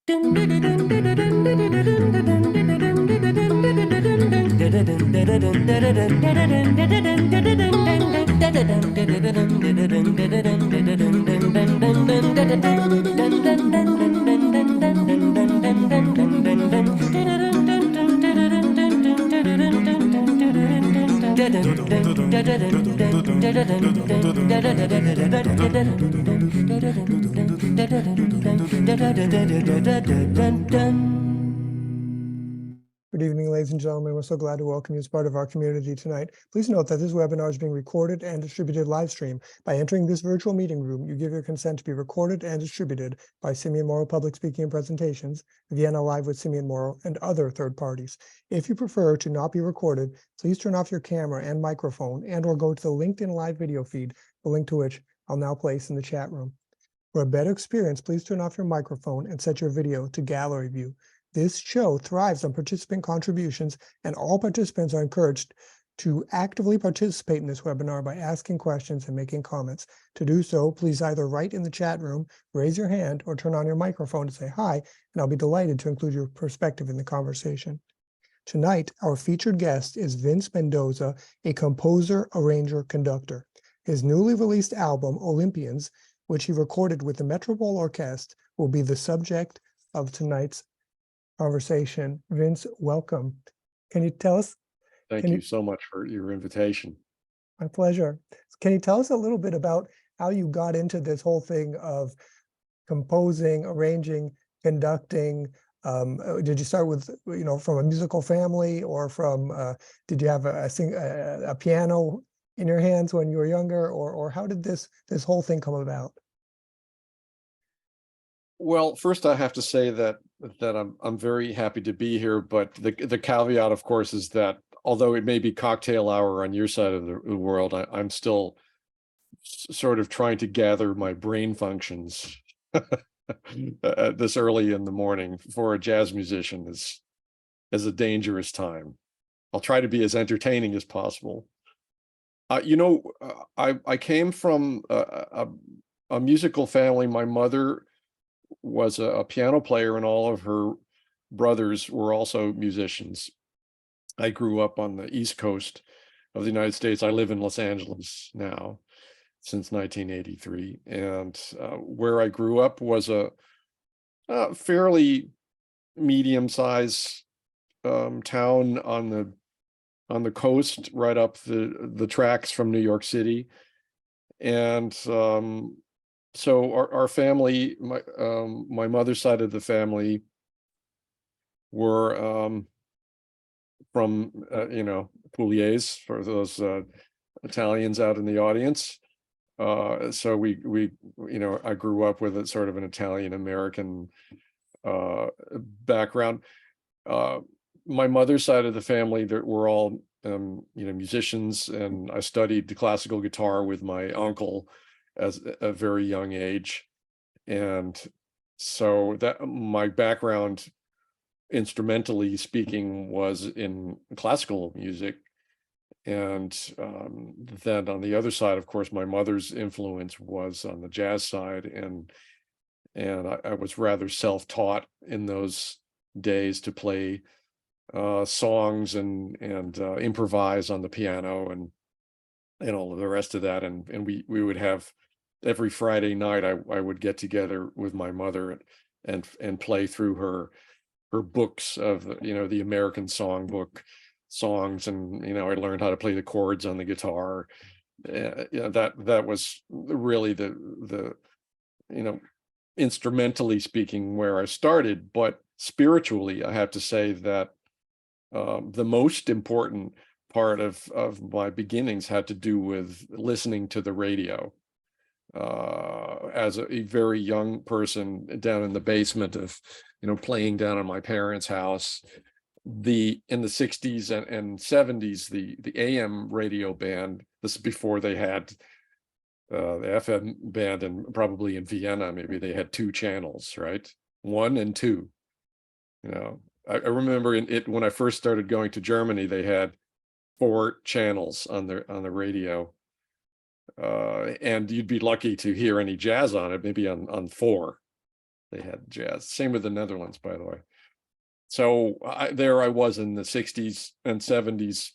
Good evening, ladies and gentlemen. We're so glad to welcome you as part of our community tonight. Please note that this webinar is being recorded and distributed live stream. By entering this virtual meeting room, you give your consent to be recorded and distributed by Simeon Morrow Public Speaking and Presentations, Vienna Live with Simeon Morrow, and other third parties. If you prefer to not be recorded, please turn off your camera and microphone and/or go to the LinkedIn live video feed, the link to which I'll now place in the chat room. For a better experience, please turn off your microphone and set your video to gallery view. This show thrives on participant contributions, and all participants are encouraged to actively participate in this webinar by asking questions and making comments. To do so, please either write in the chat room, raise your hand, or turn on your microphone to say hi, and I'll be delighted to include your perspective in the conversation. Tonight, our featured guest is Vince Mendoza, a composer, arranger, conductor. His newly released album, Olympians, which he recorded with the Metropole Orkest, will be the subject of tonight's conversation. Vince, welcome. Can you tell us? Thank you so much for your invitation. My pleasure. Can you tell us a little bit about how you got into this whole thing of composing, arranging, conducting? Did you start with, from a musical family, or from, did you have a piano in your hands when you were younger, or how did this whole thing come about? Well, first I have to say that I'm very happy to be here, but the caveat, of course, is that although it may be cocktail hour on your side of the world, I'm still sort of trying to gather my brain functions this early in the morning. For a jazz musician is a dangerous time. I'll try to be as entertaining as possible. I came from a musical family. My mother was a piano player, and all of her brothers were also musicians. I grew up on the East Coast of the United States. I live in Los Angeles now since 1983. And where I grew up was a fairly medium-sized town on the coast, right up the tracks from New York City. And so our family, my mother's side of the family, were from Pugliese, for those Italians out in the audience. So we I grew up with a sort of an Italian American background. My mother's side of the family, that were all musicians, and I studied the classical guitar with my uncle as a very young age. And so that my background, instrumentally speaking, was in classical music. And then on the other side, of course, my mother's influence was on the jazz side, and I was rather self-taught in those days to play songs and improvise on the piano and all of the rest of that. And we would have, every Friday night, I would get together with my mother and play through her books of the American songbook songs, and I learned how to play the chords on the guitar. That was really the instrumentally speaking, where I started. But spiritually, I have to say that the most important part of my beginnings had to do with listening to the radio. As a very young person down in the basement of, playing down in my parents' house, in the 60s and 70s, the AM radio band, this is before they had the FM band, and probably in Vienna, maybe they had 2 channels, right? 1 and 2. I remember when I first started going to Germany, they had 4 channels on the radio. And you'd be lucky to hear any jazz on it, maybe on 4. They had jazz. Same with the Netherlands, by the way. So there I was in the 60s and 70s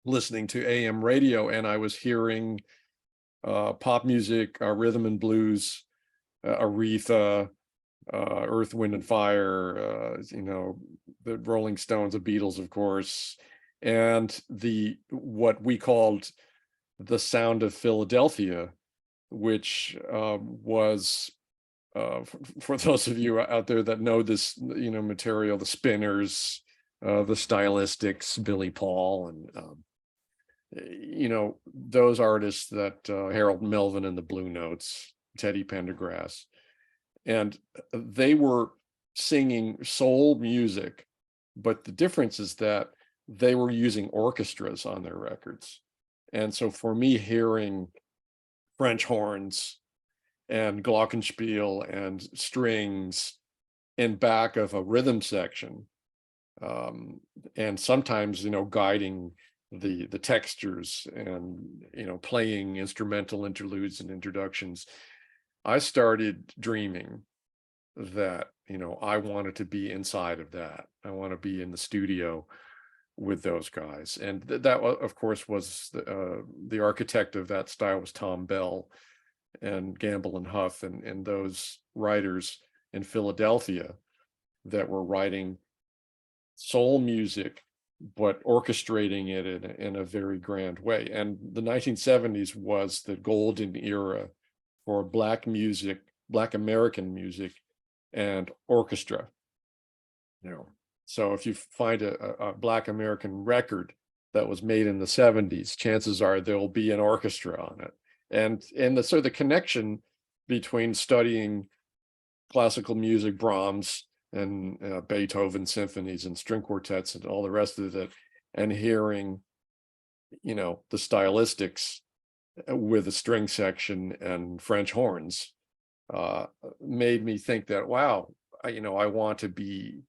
listening to AM radio, and I was hearing pop music, rhythm and blues, Aretha, Earth, Wind and Fire, the Rolling Stones, the Beatles, of course, and what we called the sound of Philadelphia, which was for those of you out there that know this, material, the Spinners, the Stylistics, Billy Paul, and those artists that Harold Melvin and the Blue Notes, Teddy Pendergrass, and they were singing soul music, but the difference is that they were using orchestras on their records. And so for me, hearing French horns and glockenspiel and strings in back of a rhythm section, and sometimes guiding the textures and playing instrumental interludes and introductions, I started dreaming that I wanted to be inside of that. I want to be in the studio with those guys, and that of course was the architect of that style was Tom Bell and Gamble and Huff and those writers in Philadelphia that were writing soul music but orchestrating it in a very grand way. And the 1970s was the golden era for Black music, Black American music, and orchestra. So if you find a Black American record that was made in the 70s, chances are there will be an orchestra on it. And the connection between studying classical music, Brahms and Beethoven symphonies and string quartets and all the rest of it, and hearing, the stylistics with a string section and French horns, made me think that, wow, I want to be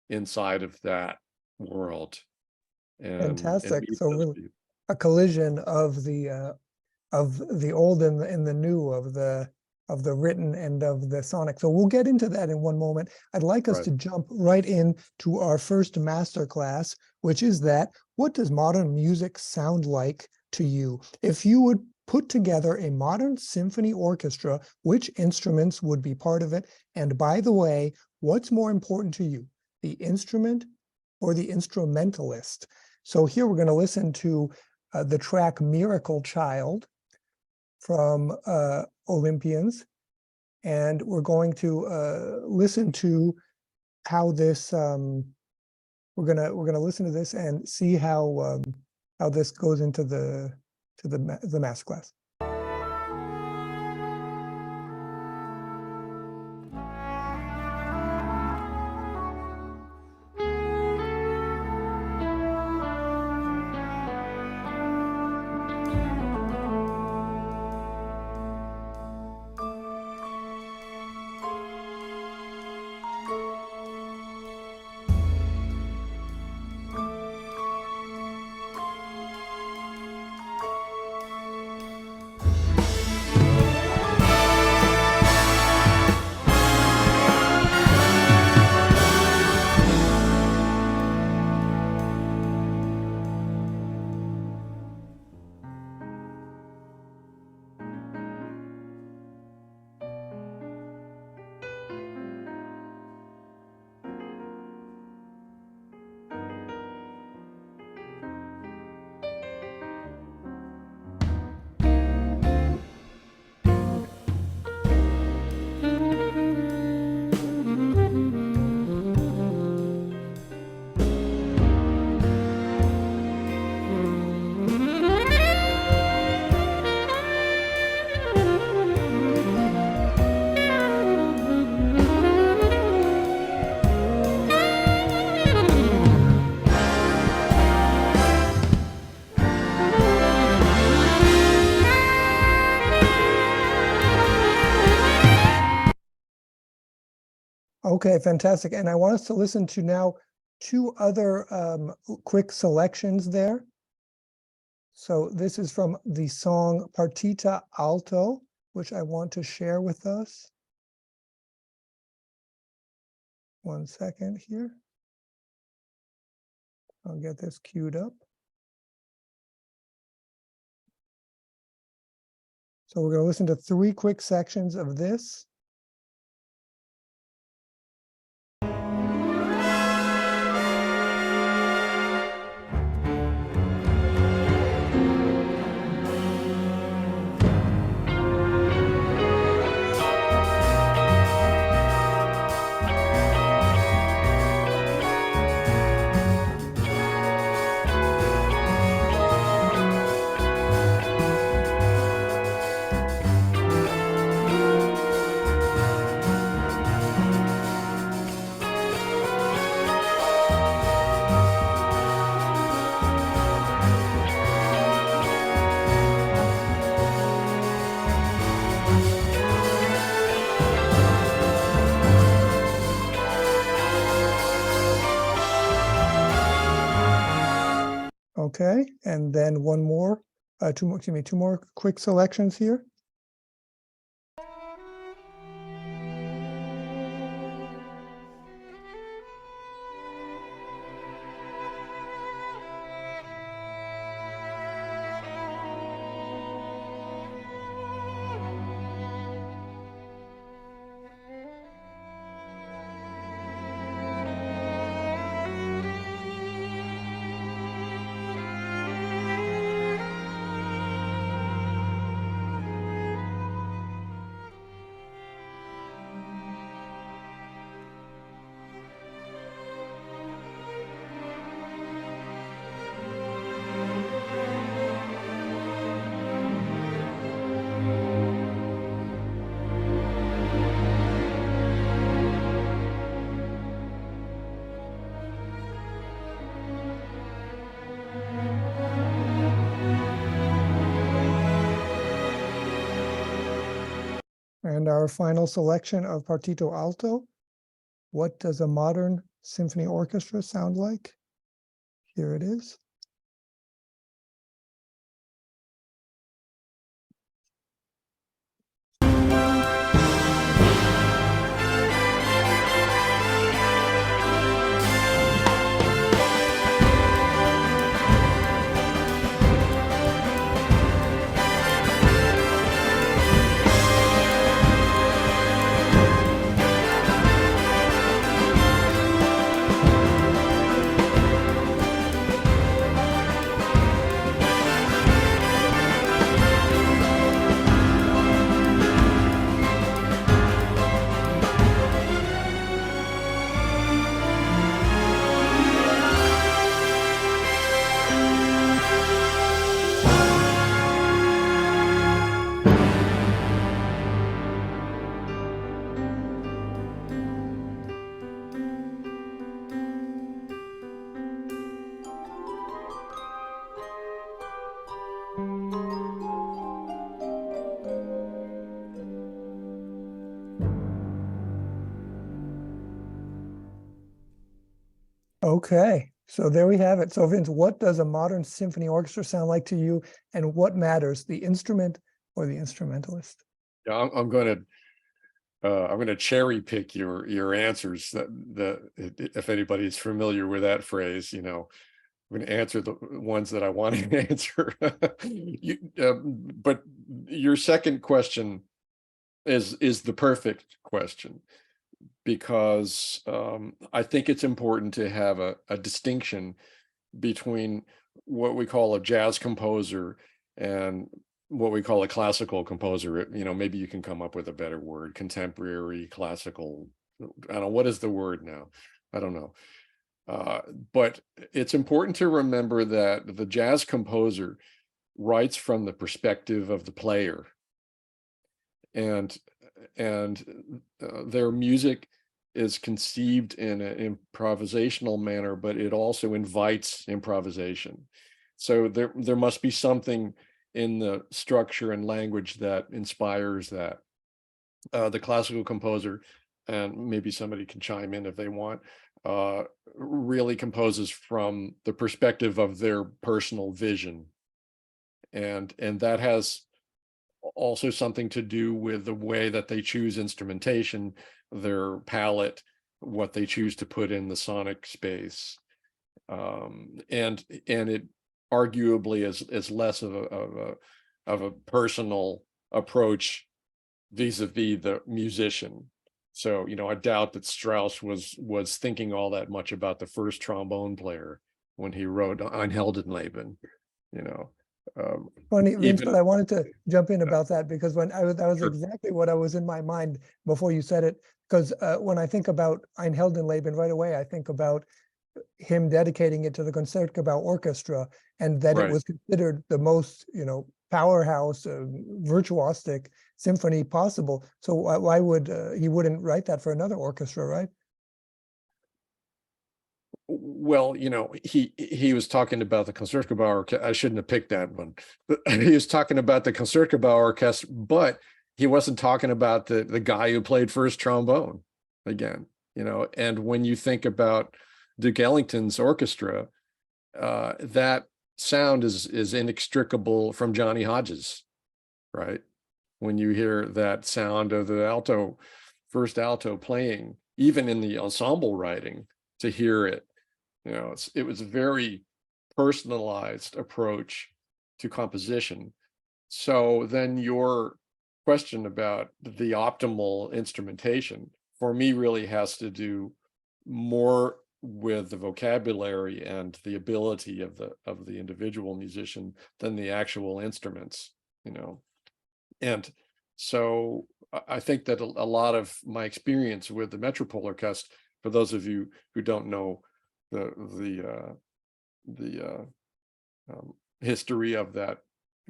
inside of that world. And Fantastic. meet So those really people. a collision of the old and the new, of the written and of the sonic. So we'll get into that in one moment. I'd like us Right. to jump right into our first master class, which is what does modern music sound like to you? If you would put together a modern symphony orchestra, which instruments would be part of it? And by the way, what's more important to you, the instrument or the instrumentalist? So here we're going to listen to the track Miracle Child from Olympians, and we're going to listen to how this we're gonna listen to this and see how this goes into the master class. Okay, fantastic. And I want us to listen to now two other quick selections there. So this is from the song Partita Alto, which I want to share with us. 1 second here. I'll get this queued up. So we're going to listen to 3 quick sections of this. Okay, and then two more quick selections here. And our final selection of Partito Alto. What does a modern symphony orchestra sound like? Here it is. Okay, so there we have it. So Vince, what does a modern symphony orchestra sound like to you, and what matters, the instrument or the instrumentalist? Yeah, I'm going to cherry pick your answers. That if anybody's familiar with that phrase, I'm going to answer the ones that I want to answer. But your second question is the perfect question, because I think it's important to have a distinction between what we call a jazz composer and what we call a classical composer. Maybe you can come up with a better word: contemporary, classical. I don't know, what is the word now? I don't know. But it's important to remember that the jazz composer writes from the perspective of the player, and their music is conceived in an improvisational manner, but it also invites improvisation. So there must be something in the structure and language that inspires that. The classical composer, and maybe somebody can chime in if they want, really composes from the perspective of their personal vision. And that has also something to do with the way that they choose instrumentation, their palette, what they choose to put in the sonic space. And it arguably is less of a personal approach vis-a-vis the musician. So, I doubt that Strauss was thinking all that much about the first trombone player when he wrote Ein Heldenleben, you know. Funny, Vince, but Even I wanted to jump in about that because when that was Sure. exactly what I was in my mind before you said it. Because when I think about Ein Heldenleben right away, I think about him dedicating it to the Concertgebouw Orchestra, and that it Right. was considered the most, powerhouse, virtuosic symphony possible. So why would he wouldn't write that for another orchestra, right? Well, he was talking about the Concertgebouw Orchestra. I shouldn't have picked that one. But he was talking about the Concertgebouw Orchestra, but he wasn't talking about the guy who played first trombone again, And when you think about Duke Ellington's orchestra, that sound is inextricable from Johnny Hodges, right? When you hear that sound of the first alto playing, even in the ensemble writing, to hear it, it was a very personalized approach to composition. So then your question about the optimal instrumentation for me really has to do more with the vocabulary and the ability of the individual musician than the actual instruments, And so I think that a lot of my experience with the Metropole Orkest, for those of you who don't know the history of that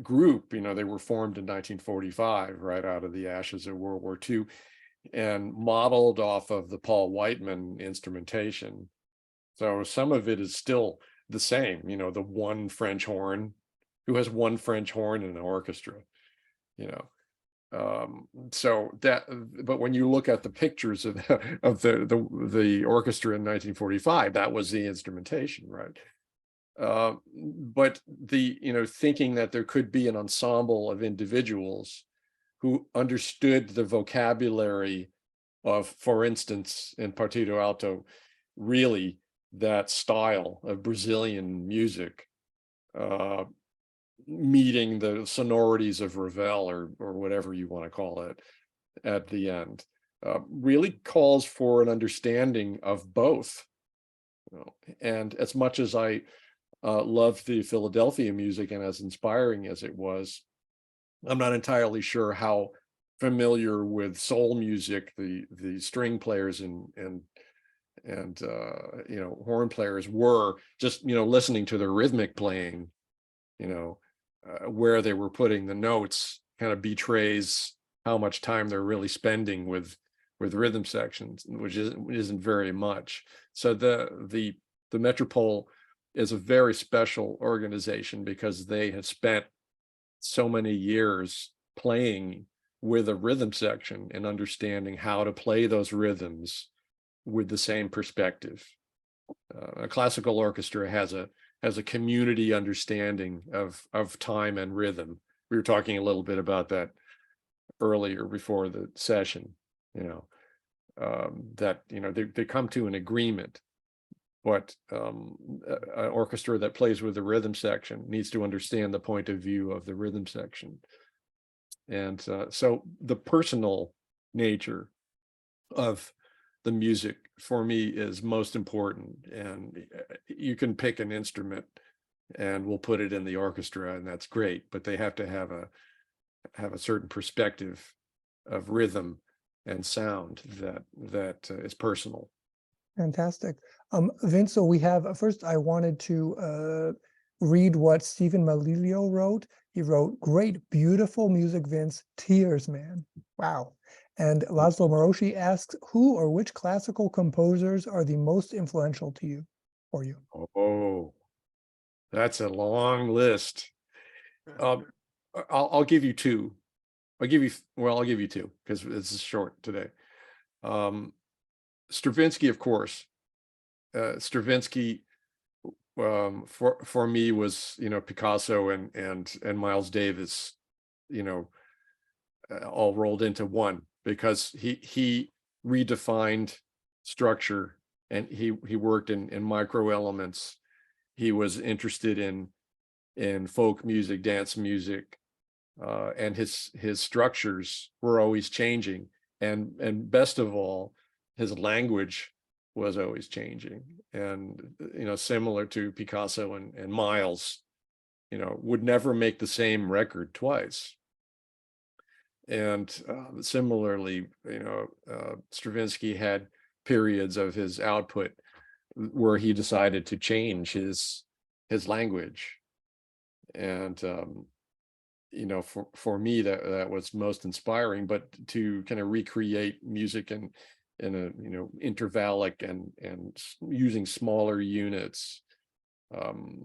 group, they were formed in 1945, right out of the ashes of World War II, and modeled off of the Paul Whiteman instrumentation. So some of it is still the same, the one French horn. Who has one French horn in an orchestra, so that, but when you look at the pictures of the orchestra in 1945, that was the instrumentation, right? But thinking that there could be an ensemble of individuals who understood the vocabulary of, for instance, in Partido Alto, really that style of Brazilian music, meeting the sonorities of Ravel or whatever you want to call it at the end, really calls for an understanding of both. And as much as I loved the Philadelphia music and as inspiring as it was, I'm not entirely sure how familiar with soul music the string players and horn players were, just listening to the rhythmic playing, where they were putting the notes kind of betrays how much time they're really spending with rhythm sections, which isn't very much. So the Metropole is a very special organization because they have spent so many years playing with a rhythm section and understanding how to play those rhythms with the same perspective. A classical orchestra has a community understanding of time and rhythm. We were talking a little bit about that earlier before the session, that they come to an agreement. But an orchestra that plays with the rhythm section needs to understand the point of view of the rhythm section. And so the personal nature of the music for me is most important. And you can pick an instrument and we'll put it in the orchestra, and that's great, but they have to have a certain perspective of rhythm and sound that is personal. Fantastic. Vince, so we have, first I wanted to read what Stephen Malilio wrote. He wrote, "Great, beautiful music, Vince. Tears, man." Wow. And Laszlo Moroshi asks, who or which classical composers are the most influential to you, for you? Oh, that's a long list. I'll give you two. I'll give you two because it's short today. Stravinsky, of course. Stravinsky, for me was Picasso and Miles Davis, all rolled into one, because he redefined structure, and he worked in micro elements. He was interested in folk music, dance music, and his structures were always changing, and best of all, his language was always changing. And similar to Picasso and Miles, would never make the same record twice. And similarly, Stravinsky had periods of his output where he decided to change his language. And for me, that was most inspiring. But to kind of recreate music in a intervallic and using smaller units,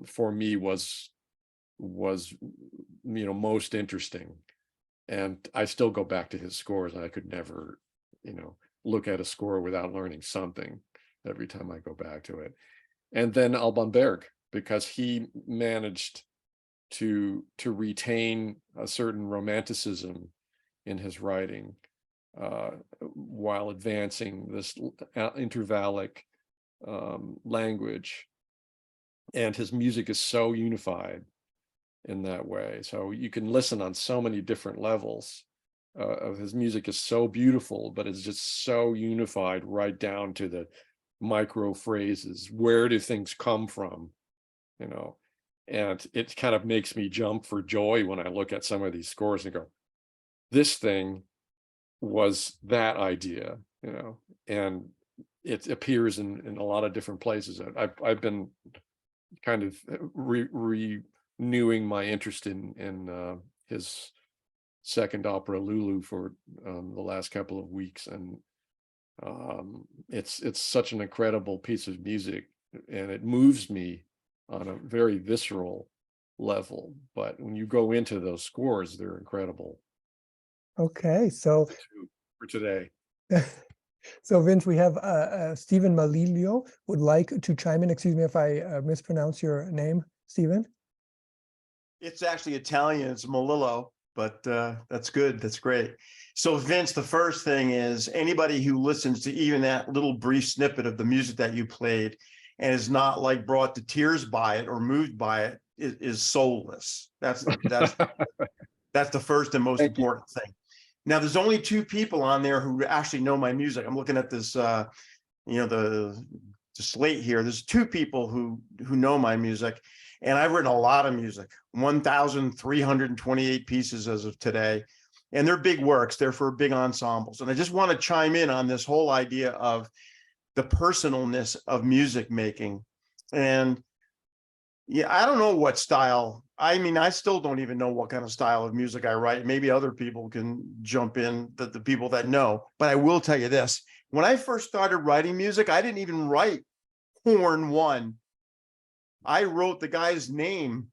for me was most interesting. And I still go back to his scores. I could never look at a score without learning something every time I go back to it. And then Alban Berg, because he managed to retain a certain romanticism in his writing, while advancing this intervallic language. And his music is so unified in that way. So you can listen on so many different levels. Of his music is so beautiful, but it's just so unified right down to the micro phrases. Where do things come from? And it kind of makes me jump for joy when I look at some of these scores and go, this thing was that idea, and it appears in a lot of different places. I've been kind of renewing my interest in his second opera Lulu for the last couple of weeks, and it's such an incredible piece of music, and it moves me on a very visceral level. But when you go into those scores, they're incredible. Okay, so For today. So Vince, we have Stephen Malilio would like to chime in. Excuse me if I mispronounce your name, Stephen. It's actually Italian. It's Malillo, but that's good. That's great. So Vince, the first thing is anybody who listens to even that little brief snippet of the music that you played and is not like brought to tears by it or moved by it is soulless. That's the first and most important thing. Now, there's only two people on there who actually know my music. I'm looking at this, the slate here. There's two people who know my music, and I've written a lot of music, 1,328 pieces as of today, and they're big works. They're for big ensembles. And I just want to chime in on this whole idea of the personalness of music making. And yeah, I don't know what style. I mean, I still don't even know what kind of style of music I write. Maybe other people can jump in, the people that know. But I will tell you this. When I first started writing music, I didn't even write Horn 1. I wrote the guy's name.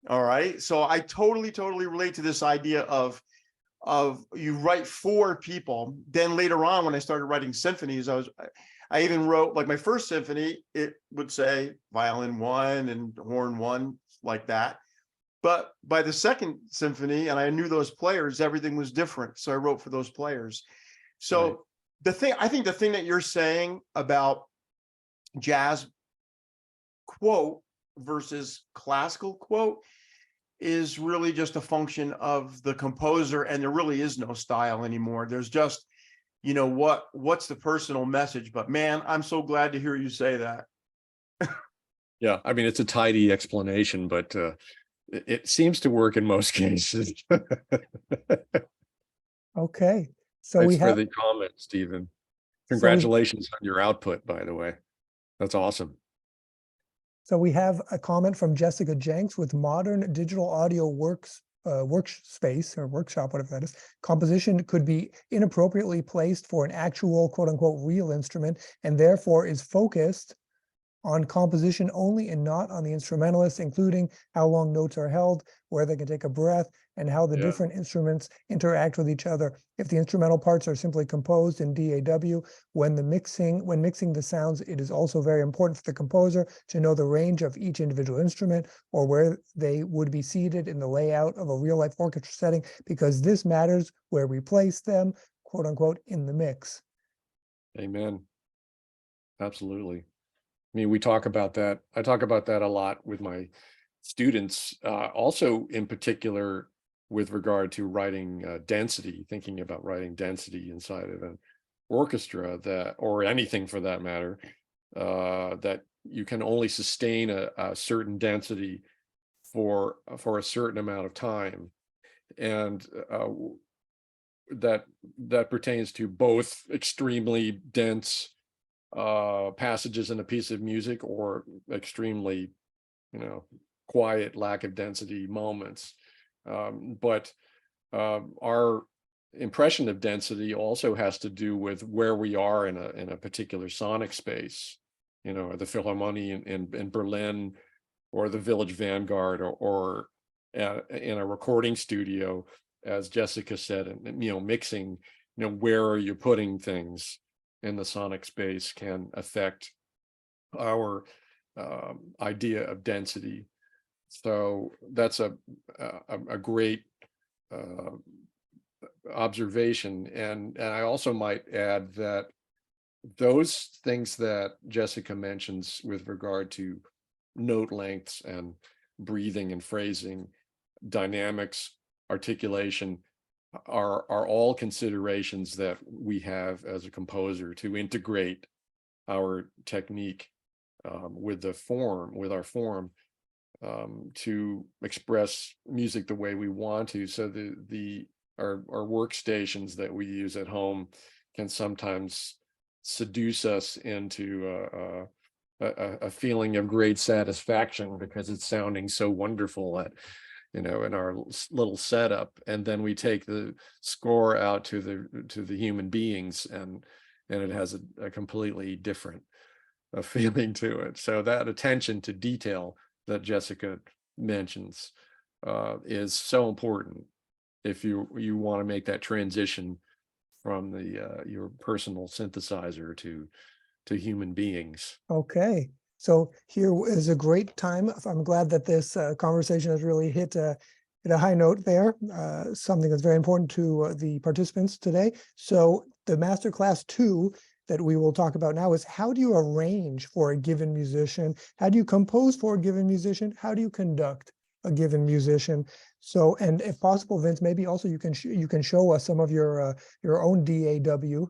All right. So I totally relate to this idea of you write for people. Then later on, when I started writing symphonies, I even wrote, like my first symphony, it would say violin 1 and horn 1, like that. But by the second symphony, and I knew those players, everything was different. So I wrote for those players. So right. I think the thing that you're saying about jazz quote versus classical quote is really just a function of the composer, and there really is no style anymore. There's just, what's the personal message? But man, I'm so glad to hear you say that. Yeah, I mean, it's a tidy explanation, but it seems to work in most cases. Okay, so Thanks for the comment, Stephen. Congratulations on your output, by the way. That's awesome. So we have a comment from Jessica Jenks with modern digital audio workspace or workshop, whatever that is. Composition could be inappropriately placed for an actual quote unquote real instrument, and therefore is focused on composition only and not on the instrumentalist, including how long notes are held, where they can take a breath, and how the different instruments interact with each other. If the instrumental parts are simply composed in DAW, when mixing the sounds, it is also very important for the composer to know the range of each individual instrument or where they would be seated in the layout of a real-life orchestra setting, because this matters where we place them, quote unquote, in the mix. Amen. Absolutely. I mean, we talk about that. I talk about that a lot with my students, also in particular with regard to writing density, thinking about writing density inside of an orchestra, that, or anything for that matter, that you can only sustain a certain density for a certain amount of time. And that pertains to both extremely dense passages in a piece of music, or extremely, quiet, lack of density moments. But our impression of density also has to do with where we are in a particular sonic space, the Philharmonie in Berlin, or the Village Vanguard, or in a recording studio, as Jessica said, and mixing, where are you putting things in the sonic space can affect our idea of density. So that's a great observation. And I also might add that those things that Jessica mentions with regard to note lengths and breathing and phrasing, dynamics, articulation, are all considerations that we have as a composer to integrate our technique with our form, to express music the way we want to. So our workstations that we use at home can sometimes seduce us into a feeling of great satisfaction because it's sounding so wonderful in our little setup, and then we take the score out to the human beings, and it has a completely different feeling to it. So that attention to detail that Jessica mentions is so important if you want to make that transition from your personal synthesizer to human beings. Okay, so here is a great time. I'm glad that this conversation has really hit a high note there, something that's very important to the participants today. So the masterclass 2 that we will talk about now is, how do you arrange for a given musician? How do you compose for a given musician? How do you conduct a given musician? So, and if possible, Vince, maybe also you can show us some of your own DAW.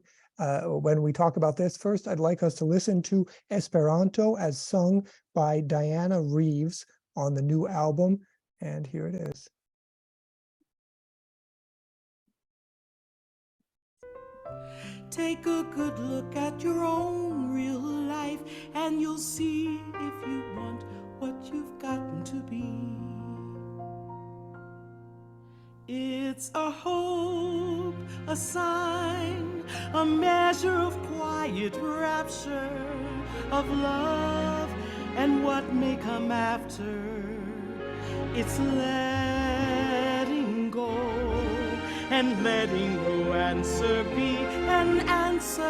When we talk about this. First, I'd like us to listen to Esperanto as sung by Dianne Reeves on the new album. And here it is. Take a good look at your own real life, and you'll see if you want what you've gotten to be. It's a hope, a sign, a measure of quiet rapture, of love and what may come after. It's letting go and letting no answer be an answer.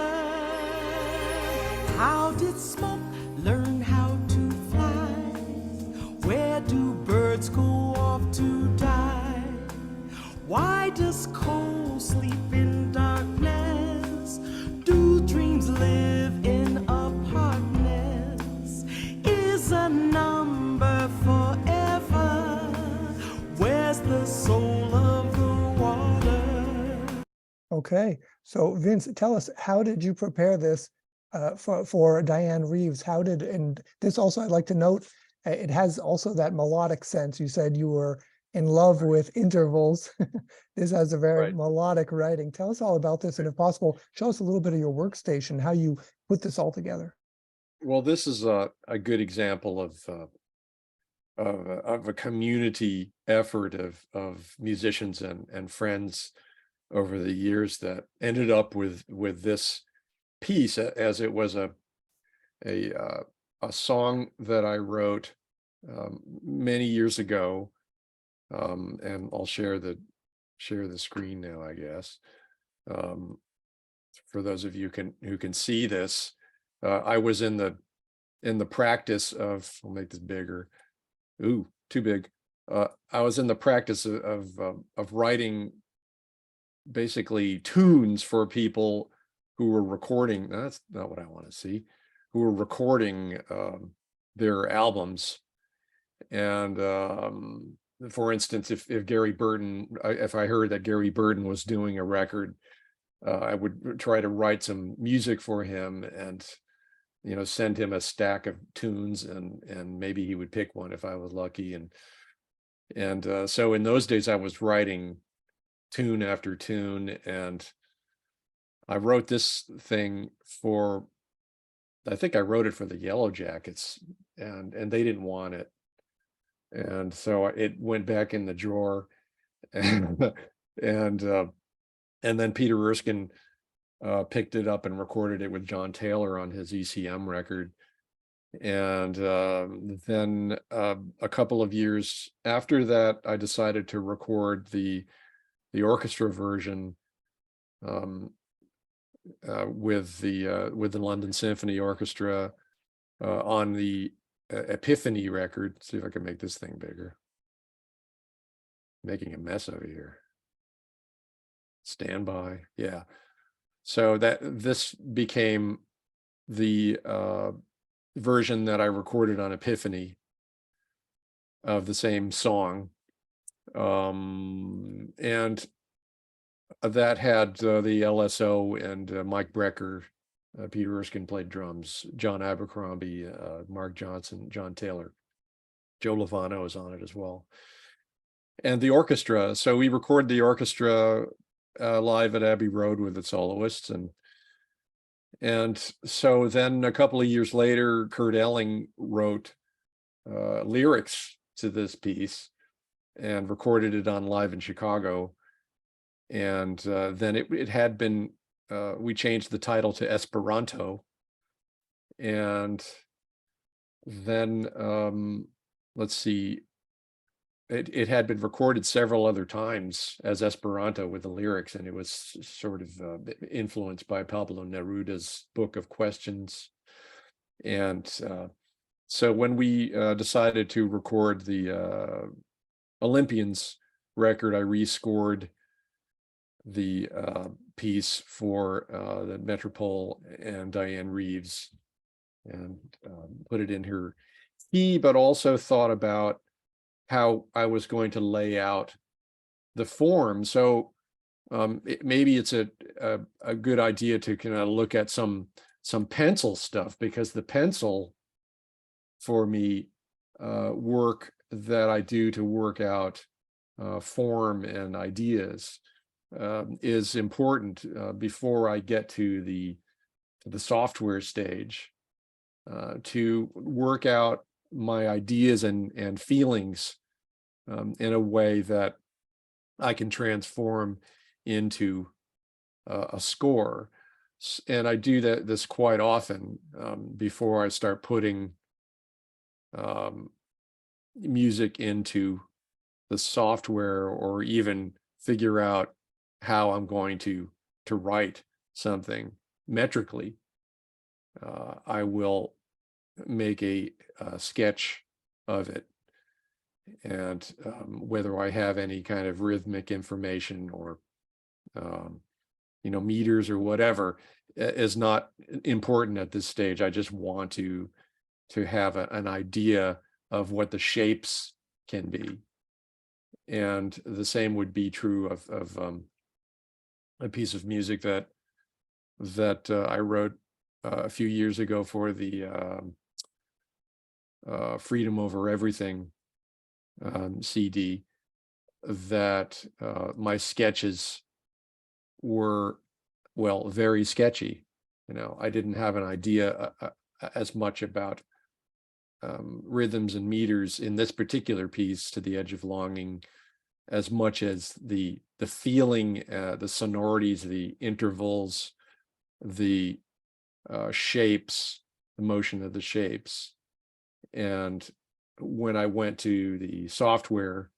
How did smoke learn how to fly? Where do birds go off to die? Why does coal sleep in darkness? Do dreams live in apartness? Is a number forever? Where's the soul of the water? Okay, so Vince, tell us, how did you prepare this for Dianne Reeves? And this also, I'd like to note, it has also that melodic sense. You said you were in love with intervals. This has a very melodic writing. Tell us all about this, and if possible, show us a little bit of your workstation, how you put this all together. Well, this is a good example of a community effort of musicians and friends over the years that ended up with this piece, as it was a song that I wrote many years ago. And I'll share the screen now, I guess. For those of you who can see this, I was in the practice of, I'll make this bigger. Ooh, too big. I was in the practice of writing basically tunes for people who were recording, that's not what I want to see, who were recording their albums. And for instance, if Gary Burton, if I heard that Gary Burton was doing a record, I would try to write some music for him and, you know, send him a stack of tunes, and maybe he would pick one if I was lucky. And so in those days I was writing tune after tune, and I wrote this thing for, I think I wrote it for the Yellow Jackets, and they didn't want it. And so it went back in the drawer, and then Peter Erskine picked it up and recorded it with John Taylor on his ECM record. And then a couple of years after that, I decided to record the orchestra version with the London Symphony Orchestra on the Epiphany record. See if I can make this thing bigger. Making a mess over here. Stand by. Yeah. So this became the version that I recorded on Epiphany of the same song. And that had the LSO and Mike Brecker, Peter Erskine played drums, John Abercrombie, Mark Johnson, John Taylor, Joe Lovano is on it as well. And the orchestra, so we recorded the orchestra live at Abbey Road with the soloists. And so then a couple of years later, Kurt Elling wrote lyrics to this piece and recorded it on Live in Chicago. And then it had been, we changed the title to Esperanto. And then, let's see, it had been recorded several other times as Esperanto with the lyrics, and it was sort of influenced by Pablo Neruda's Book of Questions. And so when we decided to record the Olympians record, I rescored the piece for the Metropole and Dianne Reeves, and put it in her key, but also thought about how I was going to lay out the form. So maybe it's a good idea to kind of look at some pencil stuff, because the pencil for me work that I do to work out form and ideas is important before I get to the software stage, to work out my ideas and feelings in a way that I can transform into a score. And I do this quite often before I start putting music into the software, or even figure out how I'm going to write something metrically. I will make a sketch of it, and whether I have any kind of rhythmic information or meters or whatever is not important at this stage. I just want to have an idea of what the shapes can be. And the same would be true of a piece of music that I wrote a few years ago for the Freedom Over Everything CD, that my sketches were, well, very sketchy. I didn't have an idea as much about rhythms and meters in this particular piece, To the Edge of Longing, as much as the feeling, the sonorities, the intervals, the shapes, the motion of the shapes. And when I went to the software,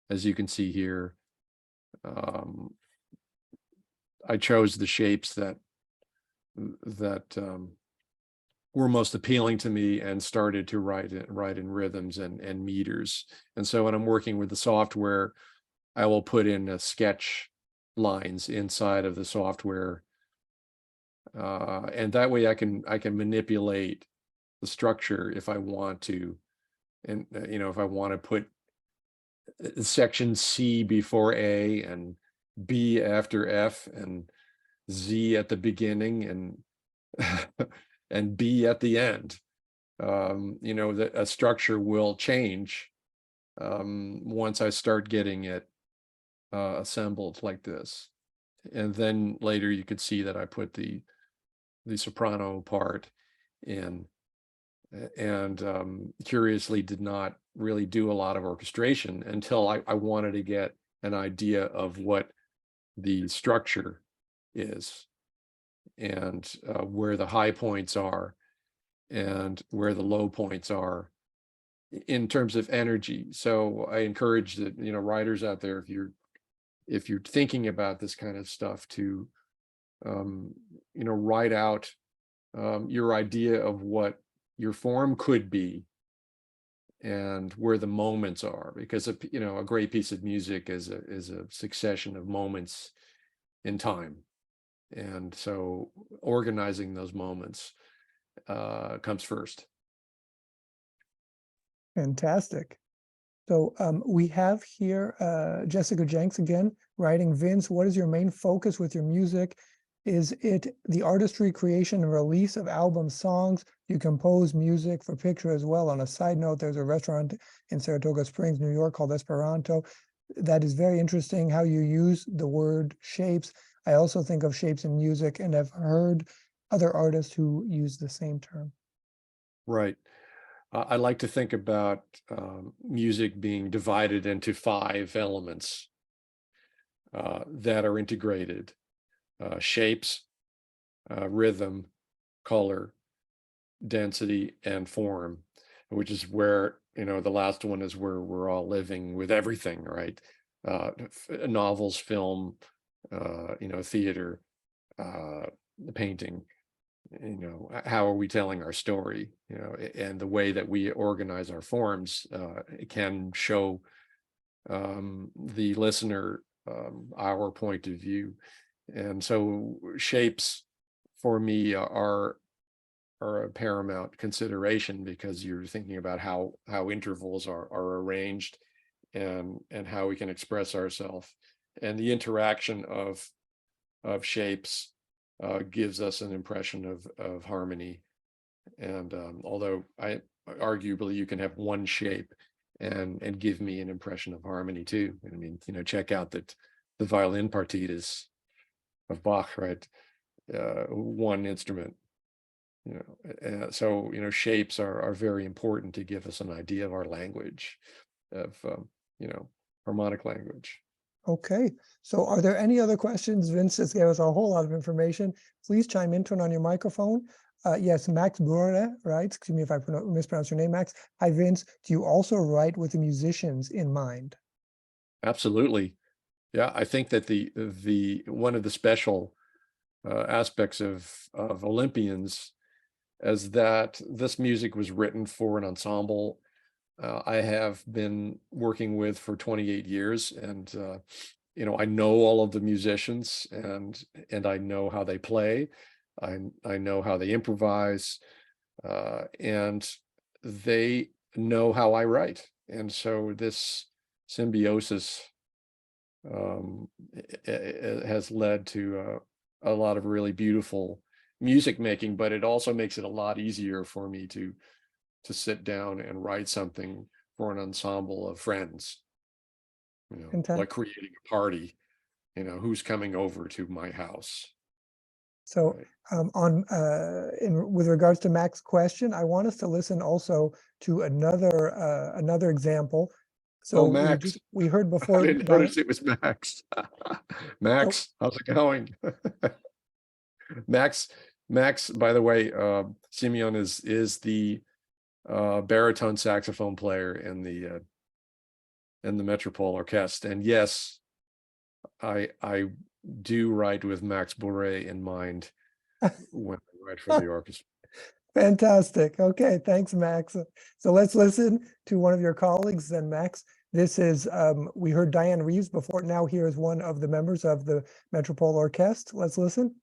as you can see here, I chose the shapes that were most appealing to me, and started to write in rhythms and meters. And so when I'm working with the software, I will put in sketch lines inside of the software And that way I can manipulate the structure if I want to. And, if I want to put section C before A and B after F and Z at the beginning and and B at the end, a structure will change once I start getting it assembled like this. And then later you could see that I put the soprano part in, and curiously did not really do a lot of orchestration until I wanted to get an idea of what the structure is, and where the high points are and where the low points are in terms of energy. So I encourage that, writers out there, if you're thinking about this kind of stuff, to write out your idea of what your form could be and where the moments are, because a great piece of music is a succession of moments in time, and so organizing those moments comes first. Fantastic. So we have here Jessica Jenks again writing, Vince, what is your main focus with your music? Is it the artistry, creation, and release of album songs? You compose music for picture as well. On a side note, there's a restaurant in Saratoga Springs, New York called Esperanto. That is very interesting how you use the word shapes. I also think of shapes in music and have heard other artists who use the same term. Right. I like to think about music being divided into 5 elements that are integrated: shapes, rhythm, color, density, and form, which is where, the last one is where we're all living with everything, right? Novels, film, theater, painting. How are we telling our story? And the way that we organize our forms can show the listener our point of view. And so shapes for me are a paramount consideration, because you're thinking about how intervals are arranged and how we can express ourselves. And the interaction of shapes gives us an impression of harmony. And although arguably you can have one shape and give me an impression of harmony too. I mean, check out that the violin partitas of Bach, right? One instrument. So shapes are very important to give us an idea of our language, of harmonic language. Okay, so are there any other questions? Vince just gave us a whole lot of information. Please chime in, turn on your microphone. Yes, Max Bure writes, excuse me if I mispronounce your name, Max. Hi, Vince. Do you also write with the musicians in mind? Absolutely. Yeah, I think that the one of the special aspects of Olympians is that this music was written for an ensemble I have been working with for 28 years, and I know all of the musicians, and I know how they play. I know how they improvise, and they know how I write. And so this symbiosis has led to a lot of really beautiful music making, but it also makes it a lot easier for me to sit down and write something for an ensemble of friends, like creating a party, who's coming over to my house. So with regards to Max's question, I want us to listen also to another example. So Max, we heard before. I didn't notice it was Max. Max, how's it going? Max, by the way, Simeon is the baritone saxophone player in the Metropole Orkest. And yes, I do write with Max Bure in mind when I write for the orchestra. Fantastic. Okay, thanks, Max. So let's listen to one of your colleagues then, Max. This is, we heard Dianne Reeves before. Now here is one of the members of the Metropole Orkest. Let's listen.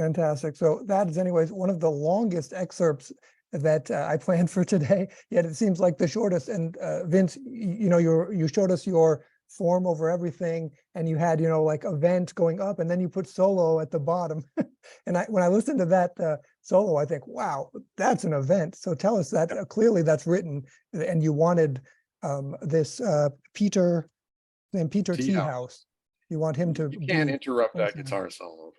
Fantastic. So that is anyways one of the longest excerpts that I planned for today, yet it seems like the shortest. And Vince, you know, you showed us your form over everything, and you had, you know, like event going up, and then you put solo at the bottom. And when I listened to that solo, I think, wow, that's an event. So tell us that clearly that's written, and you wanted this Peter T. T-House. House. You want him to You can't be interrupt that guitar solo.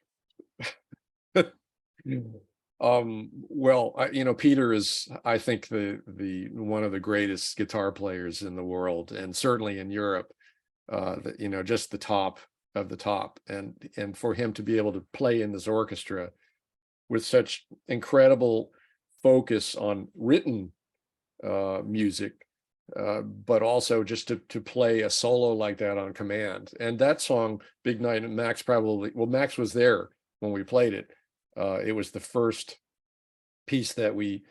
Well, you know, Peter is, I think, the one of the greatest guitar players in the world, and certainly in Europe. You know, just the top of the top, and for him to be able to play in this orchestra with such incredible focus on written music, but also just to play a solo like that on command. And that song, Big Night, and Max Max was there when we played it. It was the first piece that we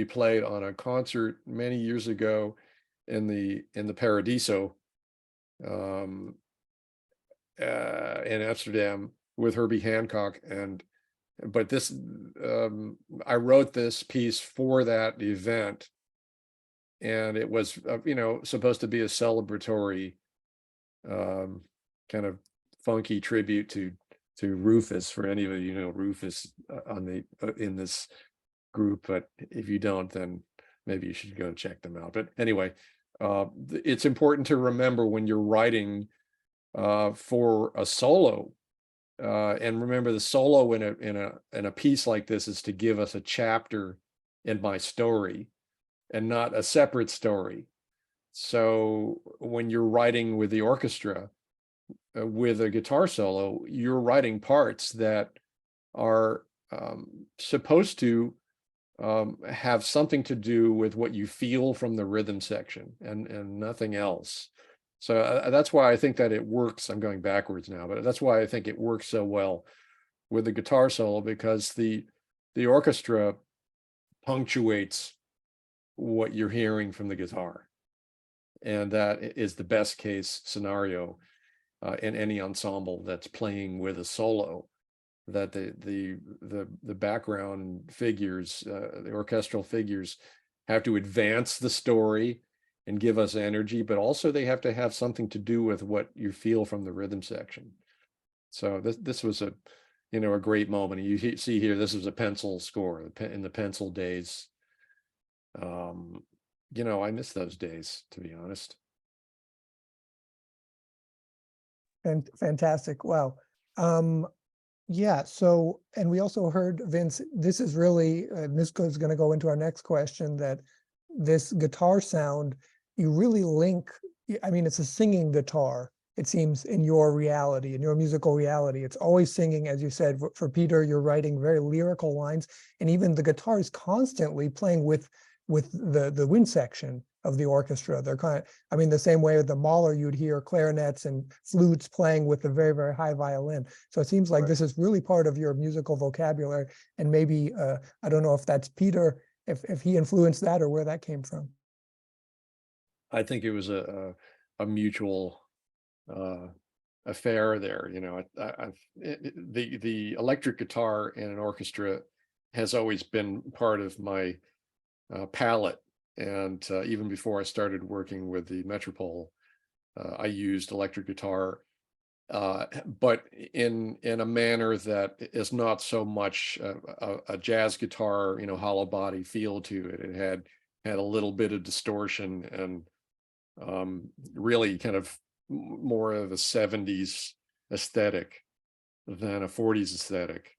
played on a concert many years ago in the Paradiso in Amsterdam with Herbie Hancock. But this I wrote this piece for that event, and it was you know, supposed to be a celebratory kind of funky tribute to Rufus, for any of you know Rufus on the in this group. But if you don't, then maybe you should go and check them out. But anyway, it's important to remember when you're writing for a solo, and remember the solo in a piece like this is to give us a chapter in my story and not a separate story. So when you're writing with the orchestra, with a guitar solo, you're writing parts that are supposed to have something to do with what you feel from the rhythm section, and nothing else. So that's why I think that it works. I'm going backwards now, but that's why I think it works so well with the guitar solo, because the orchestra punctuates what you're hearing from the guitar, and that is the best case scenario in any ensemble that's playing with a solo. That the background figures, the orchestral figures, have to advance the story and give us energy, but also they have to have something to do with what you feel from the rhythm section. So this was a, you know, a great moment. You see here, this was a pencil score in the pencil days. You know, I miss those days, to be honest. And fantastic. Wow. Yeah. So, and we also heard, Vince, this is really, this is going to go into our next question, that this guitar sound, you really link, I mean, it's a singing guitar, it seems, in your reality, in your musical reality. It's always singing, as you said. For Peter, you're writing very lyrical lines, and even the guitar is constantly playing with the wind section of the orchestra. They're kind of, I mean, the same way with the Mahler, you'd hear clarinets and flutes playing with the very, very high violin. So it seems like this is really part of your musical vocabulary. And maybe, I don't know if that's Peter, if he influenced that, or where that came from. I think it was a mutual affair there. You know, the electric guitar in an orchestra has always been part of my palette. And even before I started working with the Metropole, I used electric guitar, but in a manner that is not so much a jazz guitar, you know, hollow body feel to it. It had a little bit of distortion, and really kind of more of a 70s aesthetic than a 40s aesthetic.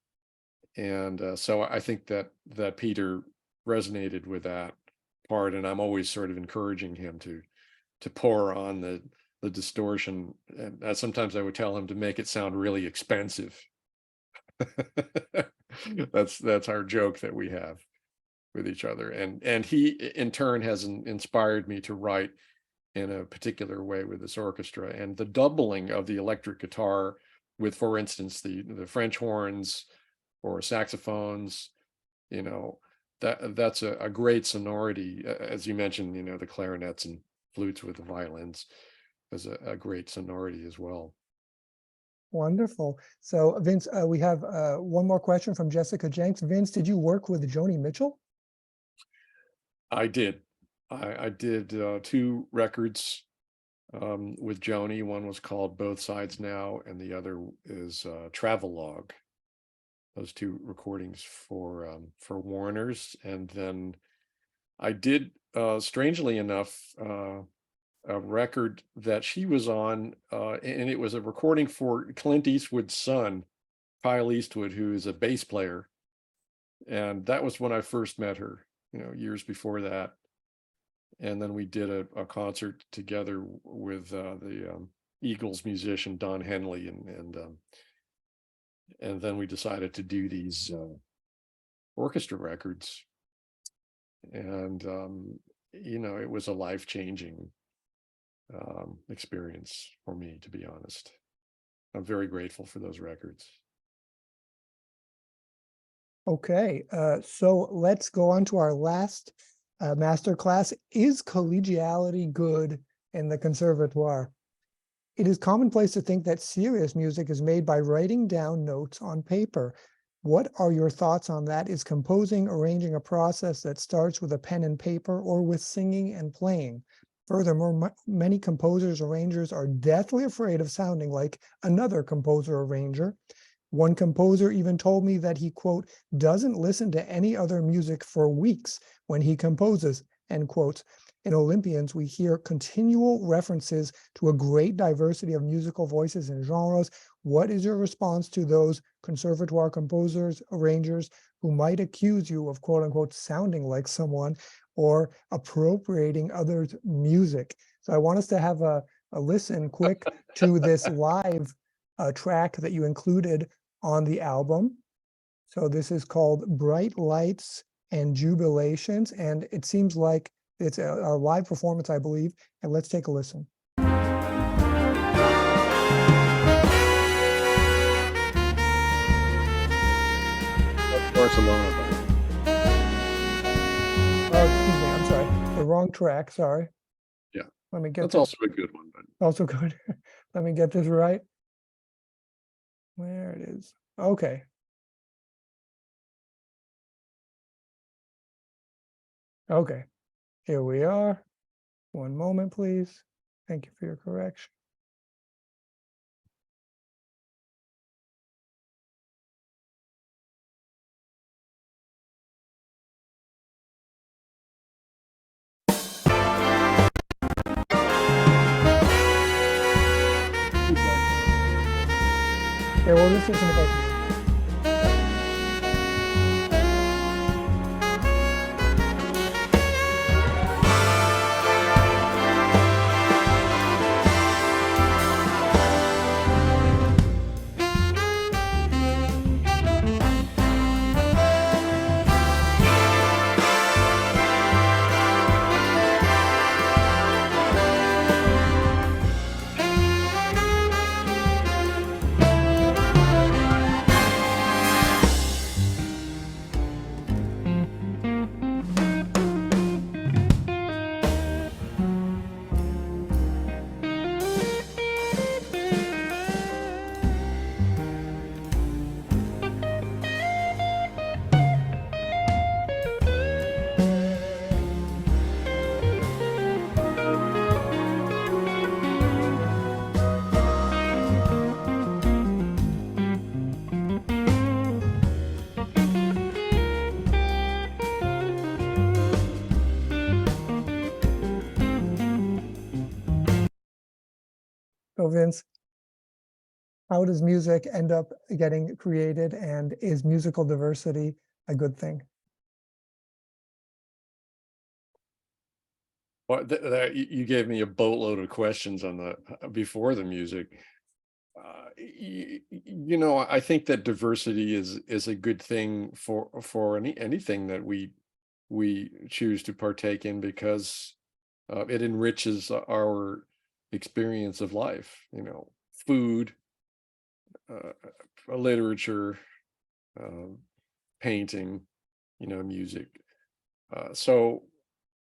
And so I think that Peter resonated with that part, and I'm always sort of encouraging him to pour on the distortion. And sometimes I would tell him to make it sound really expensive. That's our joke that we have with each other, and he in turn has inspired me to write in a particular way with this orchestra. And the doubling of the electric guitar with, for instance, the French horns or saxophones, you know, that's a great sonority. As you mentioned, you know, the clarinets and flutes with the violins is a great sonority as well. Wonderful. So Vince, we have one more question from Jessica Jenks. Vince, did you work with Joni Mitchell? I did. I did 2 records with Joni. One was called Both Sides Now, and the other is Travelogue. Those 2 recordings for Warner's. And then I did, strangely enough, a record that she was on, and it was a recording for Clint Eastwood's son, Kyle Eastwood, who is a bass player. And that was when I first met her, years before that. And then we did a concert together with the Eagles musician Don Henley, and then we decided to do these orchestra records. And it was a life-changing experience for me, to be honest. I'm very grateful for those records. Okay, so let's go on to our last master class. Is collegiality good in the conservatoire? It is commonplace to think that serious music is made by writing down notes on paper. What are your thoughts on that? Is composing, arranging a process that starts with a pen and paper, or with singing and playing? Furthermore, many composers, arrangers are deathly afraid of sounding like another composer, arranger. One composer even told me that he, quote, doesn't listen to any other music for weeks when he composes, end quotes. In Olympians, we hear continual references to a great diversity of musical voices and genres. What is your response to those conservatoire composers, arrangers who might accuse you of, quote unquote, sounding like someone or appropriating others' music? So I want us to have a listen quick to this live track that you included on the album. So this is called Bright Lights and Jubilations, and it seems like it's a live performance, I believe, and let's take a listen. Barcelona. Oh, excuse me, I'm sorry, the wrong track, sorry. Yeah, let me get that's this. also a good one. But Also good. Let me get this right. Where it is. Okay. Okay, here we are. One moment, please. Thank you for your correction. Okay, well, this isn't about you. So Vince, how does music end up getting created, and is musical diversity a good thing? well, you gave me a boatload of questions on the before the music. I think that diversity is a good thing for anything that we choose to partake in, because it enriches our experience of life. Food, literature, painting, music. So,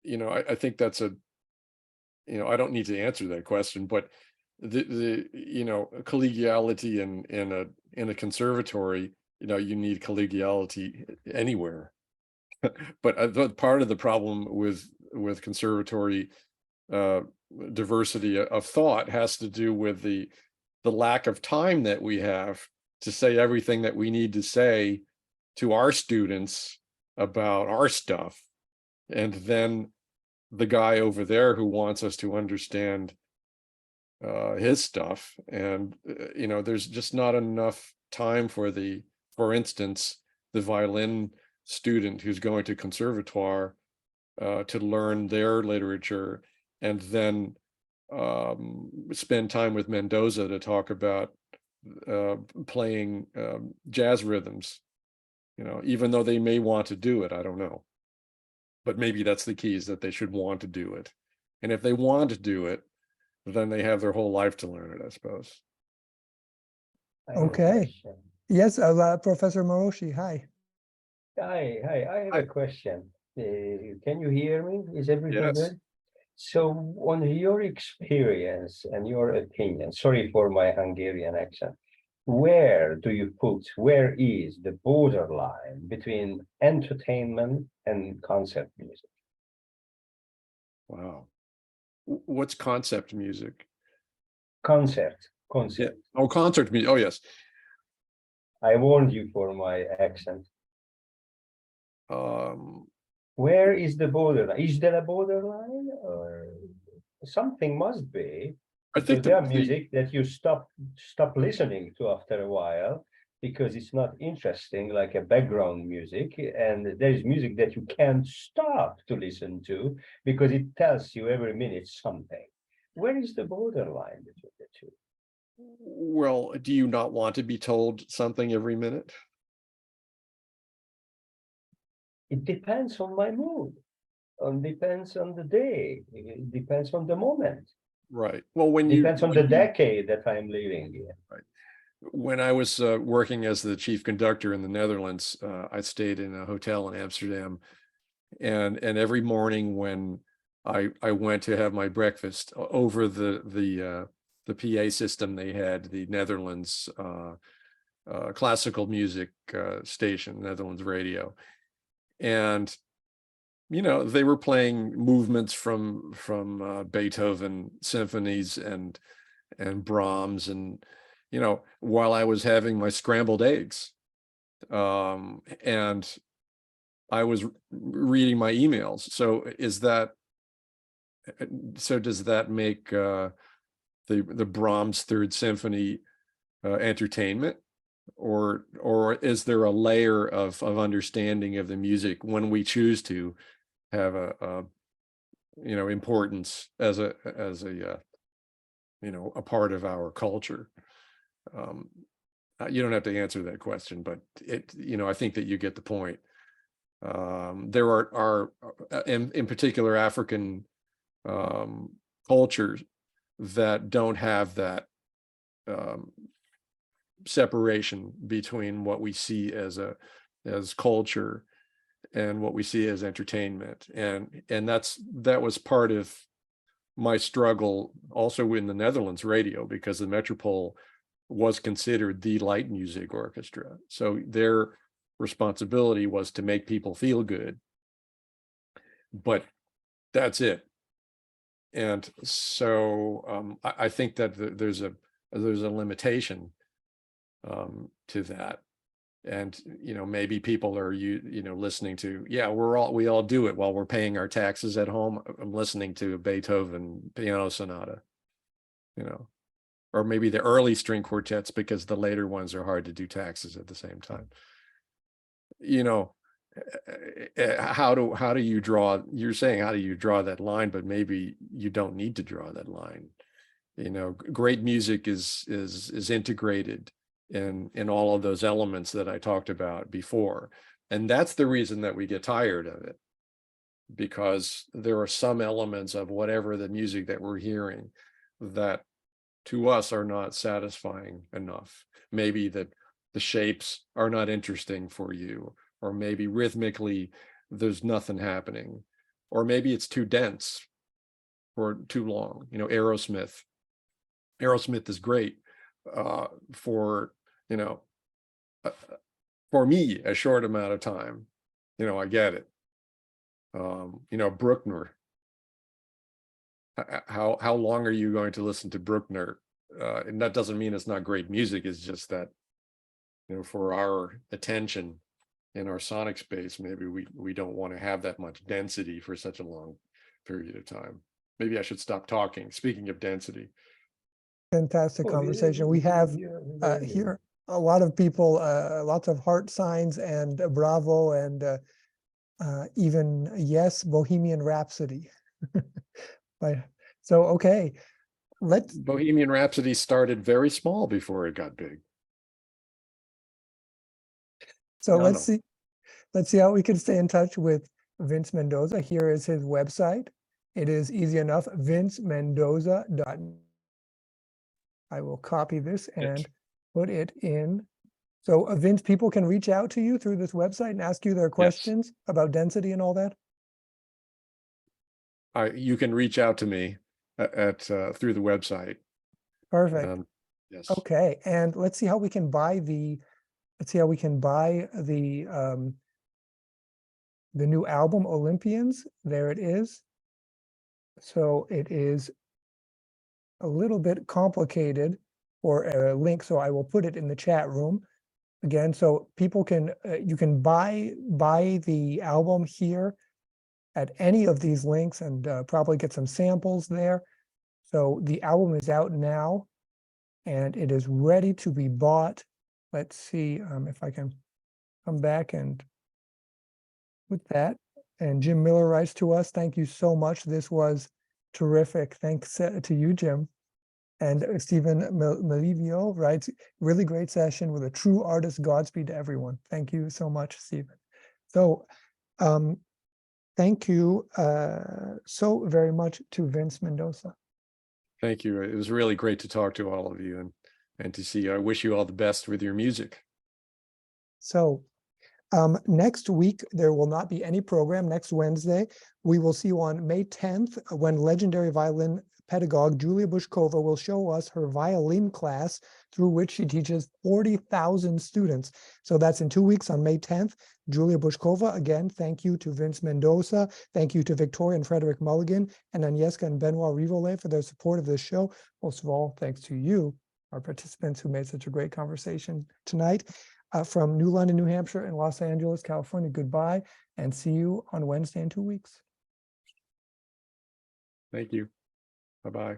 I think that's I don't need to answer that question, but the collegiality in a conservatory, you need collegiality anywhere. But part of the problem with conservatory diversity of thought has to do with the lack of time that we have to say everything that we need to say to our students about our stuff. And then the guy over there who wants us to understand his stuff, and there's just not enough time for instance, the violin student who's going to conservatoire to learn their literature, and then spend time with Mendoza to talk about playing jazz rhythms, even though they may want to do it. I don't know, but maybe that's the key, is that they should want to do it. And if they want to do it, then they have their whole life to learn it, I suppose. Okay. Yes, Professor Moroshi, hi. Hi, I have Hi. a question. Can you hear me? Is everything Yes. good? So on your experience and your opinion, sorry for my Hungarian accent, where is the borderline between entertainment and concert music? Wow. What's concept music? Concert. Yeah. Oh, concert music. Oh, yes. I warned you for my accent. Where is the borderline? Is there a borderline, or something must be? I think Because there are music that you stop listening to after a while because it's not interesting, like a background music, and there is music that you can't stop to listen to because it tells you every minute something. Where is the borderline between the two? Well, do you not want to be told something every minute? It depends on my mood, depends on the day, it depends on the moment, Right. Well, depends on the decade that I'm living in. Right. When I was working as the chief conductor in the Netherlands, I stayed in a hotel in Amsterdam, and every morning when I went to have my breakfast over the PA system they had, the Netherlands classical music station, Netherlands radio, and they were playing movements from Beethoven symphonies and Brahms, and while I was having my scrambled eggs, and I was reading my emails. So does that make the Brahms Third Symphony entertainment, or is there a layer of understanding of the music when we choose to have a importance as a a part of our culture? You don't have to answer that question, but I think that you get the point. There are in particular African cultures that don't have that separation between what we see as culture and what we see as entertainment, and that was part of my struggle also in the Netherlands radio, because the Metropole was considered the light music orchestra, so their responsibility was to make people feel good, but that's it. And so I think that there's a limitation to that, and maybe people are listening to, we all do it while we're paying our taxes at home. I'm listening to a Beethoven piano sonata, or maybe the early string quartets, because the later ones are hard to do taxes at the same time. How do you draw, you're saying, how do you draw that line? But maybe you don't need to draw that line. Great music is integrated in all of those elements that I talked about before. And that's the reason that we get tired of it, because there are some elements of whatever the music that we're hearing that to us are not satisfying enough. Maybe that the shapes are not interesting for you, or maybe rhythmically there's nothing happening, or maybe it's too dense or too long. Aerosmith, Aerosmith is great for, for me, a short amount of time. I get it. Bruckner. How long are you going to listen to Bruckner? And that doesn't mean it's not great music. It's just that, for our attention in our sonic space, maybe we don't want to have that much density for such a long period of time. Maybe I should stop talking. Speaking of density. Fantastic Oh, conversation. We have here a lot of people, lots of heart signs and bravo and even yes, Bohemian Rhapsody. So, okay, Bohemian Rhapsody started very small before it got big. So let's see how we can stay in touch with Vince Mendoza. Here is his website. It is easy enough, vincemendoza.net. I will copy this and put it in. So Vince, people can reach out to you through this website and ask you their questions about density and all that? You can reach out to me at through the website. Perfect. Yes. Okay, and let's see how we can buy the new album Olympians. There it is. So it is a little bit complicated for a link, so I will put it in the chat room again, so people can you can buy the album here at any of these links and probably get some samples there. So the album is out now and it is ready to be bought. Let's see if I can come back and with that. And Jim Miller writes to us, thank you so much. This was terrific. Thanks to you, Jim. And Stephen Melivio writes, really great session with a true artist. Godspeed to everyone. Thank you so much, Stephen. So thank you so very much to Vince Mendoza. Thank you. It was really great to talk to all of you and to see you. I wish you all the best with your music. So next week, there will not be any program. Next Wednesday, we will see you on May 10th when legendary violin pedagogue Julia Bushkova will show us her violin class through which she teaches 40,000 students. So that's in 2 weeks on May 10th. Julia Bushkova, again, thank you to Vince Mendoza. Thank you to Victoria and Frederick Mulligan and Agnieszka and Benoit Rivolet for their support of this show. Most of all, thanks to you, our participants who made such a great conversation tonight. From New London, New Hampshire and Los Angeles, California, goodbye and see you on Wednesday in 2 weeks. Thank you. Bye-bye.